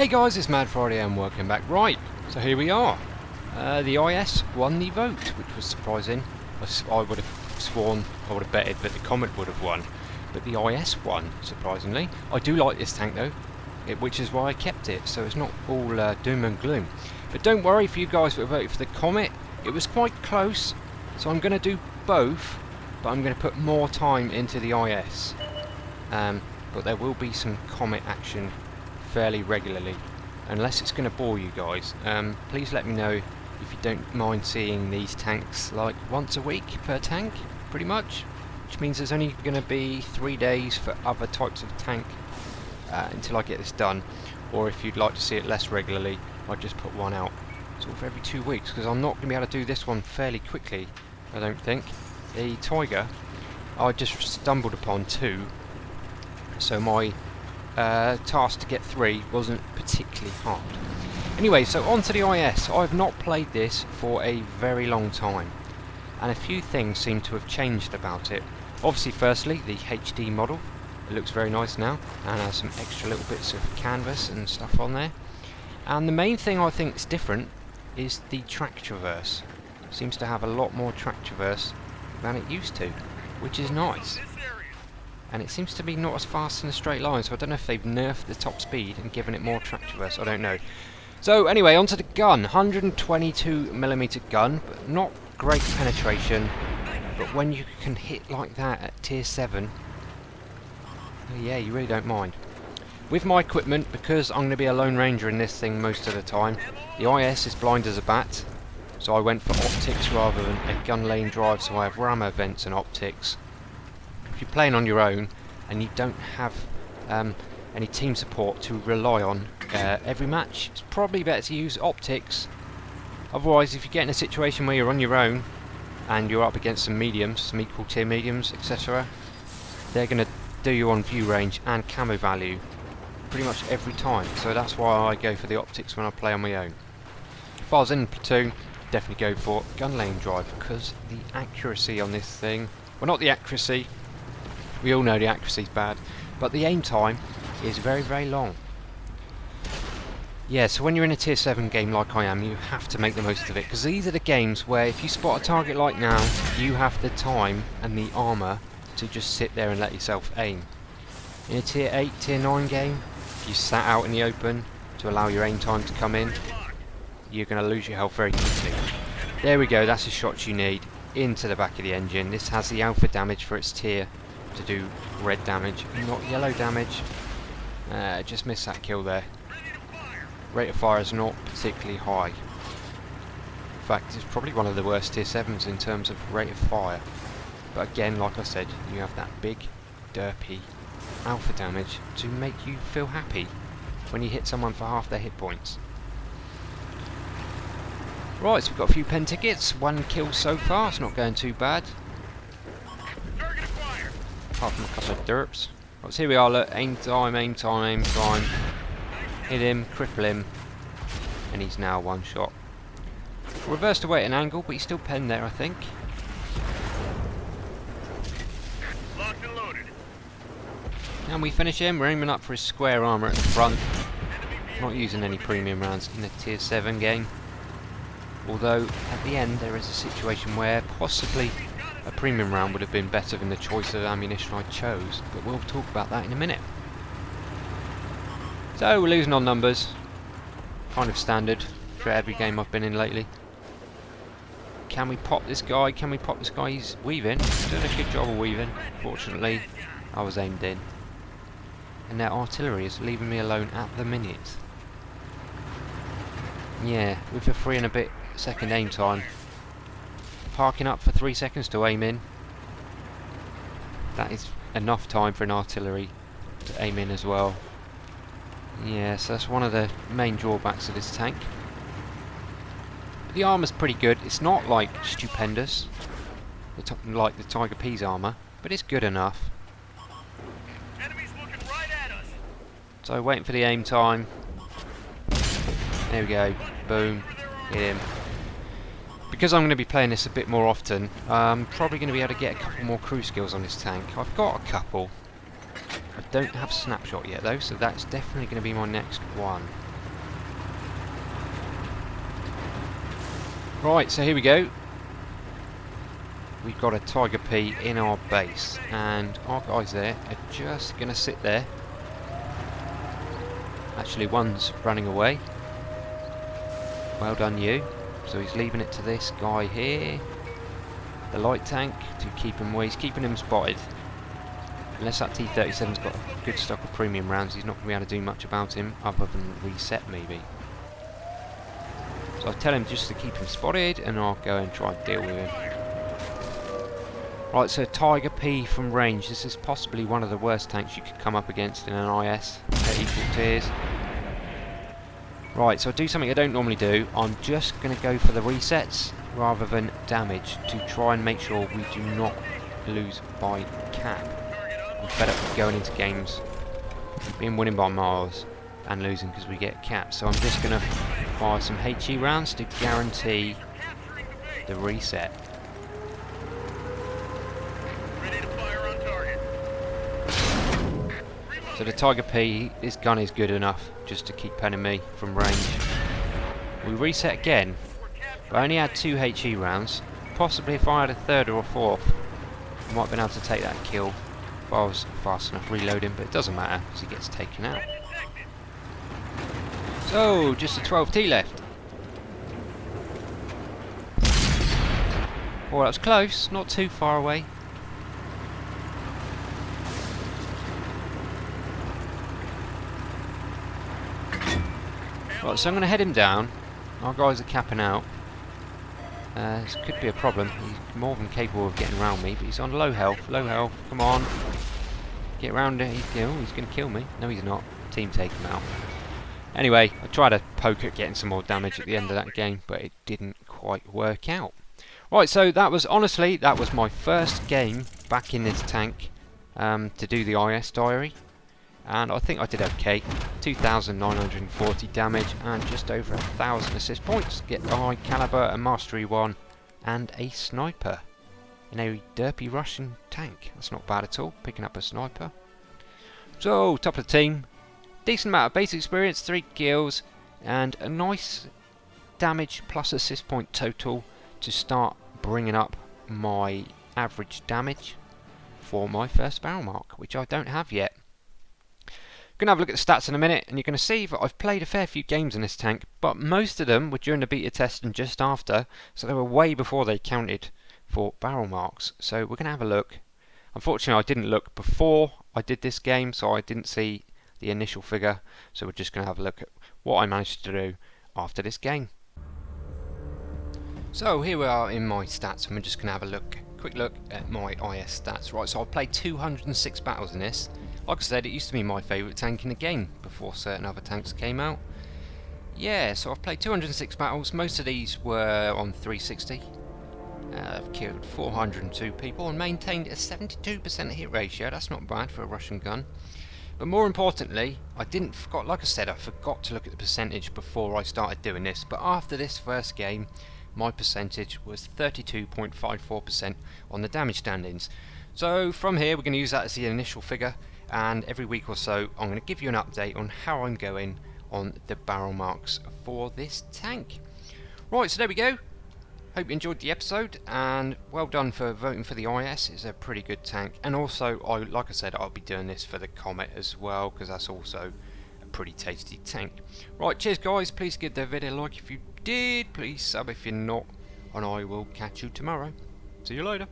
Hey guys, it's Mad Friday and welcome back. Right, so here we are. The IS won the vote, which was surprising. I would have sworn, I would have betted that the Comet would have won, but the IS won, surprisingly. I do like this tank though, which is why I kept it, so it's not all doom and gloom. But don't worry for you guys that voted for the Comet, it was quite close, so I'm going to do both, but I'm going to put more time into the IS. But there will be some Comet action fairly regularly, unless it's going to bore you guys. Please let me know if you don't mind seeing these tanks like once a week per tank, pretty much, which means there's only going to be 3 days for other types of tank until I get this done. Or if you'd like to see it less regularly, I'd just put one out sort of every 2 weeks, because I'm not going to be able to do this one fairly quickly, I don't think. The Tiger, I just stumbled upon 2, so my task to get 3 wasn't particularly hard. Anyway, so on to the IS. I've not played this for a very long time, and a few things seem to have changed about it. Obviously, firstly, the HD model. It looks very nice now, and has some extra little bits of canvas and stuff on there. And the main thing I think is different is the track traverse. It seems to have a lot more track traverse than it used to, which is nice. And it seems to be not as fast in a straight line, so I don't know if they've nerfed the top speed and given it more track traverse, I don't know. So anyway, onto the gun. 122mm gun, but not great penetration. But when you can hit like that at tier 7, yeah, you really don't mind. With my equipment, because I'm going to be a Lone Ranger in this thing most of the time, the IS is blind as a bat, so I went for optics rather than a gun lane drive, so I have rammer vents and optics. If you're playing on your own and you don't have any team support to rely on every match, it's probably better to use optics. Otherwise, if you get in a situation where you're on your own and you're up against some mediums, some equal tier mediums, etc., they're going to do you on view range and camo value pretty much every time, so that's why I go for the optics when I play on my own. If I was in platoon, definitely go for gun lane drive, because the accuracy on this thing, well, not the accuracy, we all know the accuracy is bad, but the aim time is very, very long. Yeah, so when you're in a tier 7 game like I am, you have to make the most of it, because these are the games where if you spot a target like now, you have the time and the armour to just sit there and let yourself aim. In a tier 8, tier 9 game, if you sat out in the open to allow your aim time to come in, you're going to lose your health very quickly. There we go, that's the shots you need, into the back of the engine. This has the alpha damage for its tier to do red damage, not yellow damage. Just missed that kill there. Rate of fire is not particularly high. In fact, it's probably one of the worst tier 7s in terms of rate of fire. But again, like I said, you have that big, derpy alpha damage to make you feel happy when you hit someone for half their hit points. Right, so we've got a few pen tickets. 1 kill so far, it's not going too bad. Apart from a couple of derps. Right, so here we are, look, aim time, aim time, aim time. Hit him, cripple him, and he's now one shot. Reversed away at an angle, but he's still penned there, I think. Locked and loaded. And we finish him. We're aiming up for his square armour at the front. Not using any premium rounds in the tier 7 game. Although, at the end, there is a situation where possibly a premium round would have been better than the choice of ammunition I chose, but we'll talk about that in a minute. So, we're losing on numbers. Kind of standard for every game I've been in lately. Can we pop this guy? Can we pop this guy? He's weaving. He's doing a good job of weaving. Fortunately, I was aimed in. And their artillery is leaving me alone at the minute. Yeah, with a 3 and a bit second aim time, parking up for 3 seconds to aim in, that is enough time for an artillery to aim in as well. Yeah, so that's one of the main drawbacks of this tank. But the armour's pretty good. It's not like stupendous, like the Tiger P's armour, but it's good enough. Enemies looking right at us. So waiting for the aim time. There we go. Boom. Hit him. Because I'm going to be playing this a bit more often, I'm probably going to be able to get a couple more crew skills on this tank. I've got a couple. I don't have snapshot yet though, so that's definitely going to be my next one. Right, so here we go. We've got a Tiger P in our base, and our guys there are just going to sit there. Actually, one's running away. Well done, you. So he's leaving it to this guy here, the light tank, to keep him away. He's keeping him spotted. Unless that T-37's got a good stock of premium rounds, he's not going to be able to do much about him, other than reset maybe. So I'll tell him just to keep him spotted, and I'll go and try and deal with him. Right, so Tiger P from range. This is possibly one of the worst tanks you could come up against in an IS at equal tiers. Right, so I'll do something I don't normally do. I'm just going to go for the resets rather than damage to try and make sure we do not lose by cap. I'm fed up with going into games, being winning by miles and losing because we get capped. So I'm just going to fire some HE rounds to guarantee the reset. So the Tiger P, this gun is good enough just to keep penning me from range. We reset again, but I only had 2 HE rounds. Possibly if I had a third or a fourth, I might have been able to take that kill if I was fast enough reloading, but it doesn't matter because he gets taken out. So, just a 12T left. Oh, that was close, not too far away. Right, so I'm going to head him down. Our guys are capping out. This could be a problem. He's more than capable of getting around me, but he's on low health. Low health, come on. Get around it. He's going to kill me. No, he's not. Team take him out. Anyway, I tried to poke at getting some more damage at the end of that game, but it didn't quite work out. Right, so that was my first game back in this tank to do the IS diary. And I think I did okay. 2,940 damage and just over 1,000 assist points. Get the high caliber, a mastery 1 and a sniper in a VII Russian tank. That's not bad at all, picking up a sniper. So, top of the team. Decent amount of base experience, 3 kills and a nice damage plus assist point total to start bringing up my average damage for my first barrel mark, which I don't have yet. Going to have a look at the stats in a minute, and you're going to see that I've played a fair few games in this tank, but most of them were during the beta test and just after, so they were way before they counted for barrel marks. So we're going to have a look. Unfortunately, I didn't look before I did this game, so I didn't see the initial figure, so we're just going to have a look at what I managed to do after this game. So here we are in my stats, and we're just going to have a quick look at my IS stats. Right, so I've played 206 battles in this. Like I said, it used to be my favourite tank in the game before certain other tanks came out. Yeah, so I've played 206 battles. Most of these were on 360. I've killed 402 people and maintained a 72% hit ratio. That's not bad for a Russian gun. But more importantly, like I said, I forgot to look at the percentage before I started doing this. But after this first game, my percentage was 32.54% on the damage standings. So from here, we're going to use that as the initial figure. And every week or so I'm going to give you an update on how I'm going on the barrel marks for this tank. Right, so there we go. Hope you enjoyed the episode, and well done for voting for the IS. It's a pretty good tank, and also, like I said, I'll be doing this for the Comet as well, because that's also a pretty tasty tank. Right, cheers guys, please give the video a like if you did, please sub if you're not, and I will catch you tomorrow. See you later.